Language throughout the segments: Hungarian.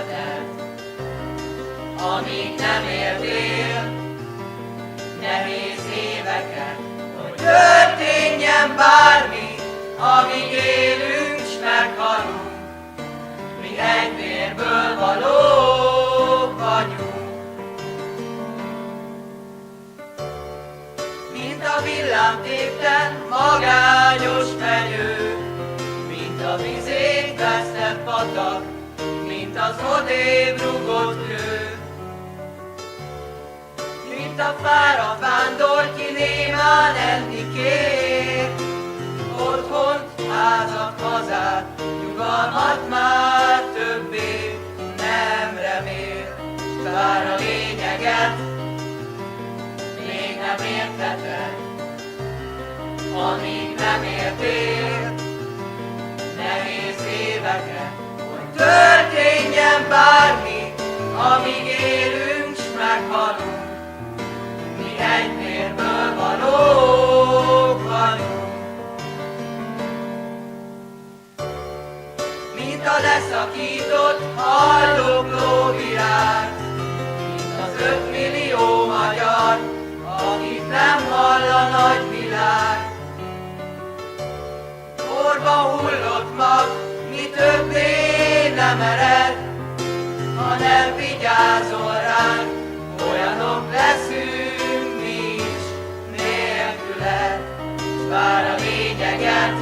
életet, amíg nem értél nehéz éveket, hogy történjen bármi, amíg élünk s meghalunk, mi egy vérből valók vagyunk. Mint a villámtépten magányos fenyő, mint a vizét vesztett patak, mint az odébb rugott kő. Mint a fáradt vándor, ki némán enni kér, otthont, házat, hazát, nyugalmat már többé nem remél. S bár a lényeget még nem értheted, amíg nem értél nehéz éveket, hogy történjen bármi, amíg élünk s meghalunk, mi egy vérből valók vagyunk. Mint a leszakított, haldokló virág, mint az 5 millió magyar, akit nem hall a nagyvilág. Porba hullott mag, mi többé nem ered, ha nem vigyázol ránk, olyanok leszünk mi is nélküled. S bár a lényeget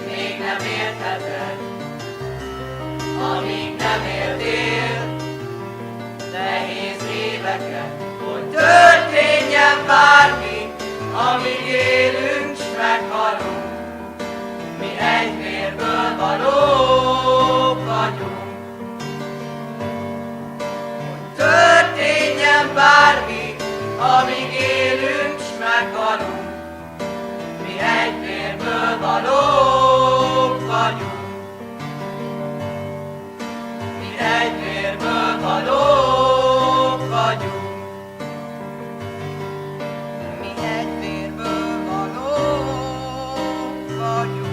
még nem értheted, amíg nem éltél nehéz éveket, hogy történjen bármi, amíg élünk s meghalunk, mi egy vérből valók vagyunk. Hogy történjen bármi, amíg élünk s meghalunk, mi egy vérből valók vagyunk. Mi egy vérből valók vagyunk. Mi egy vérből valók vagyunk.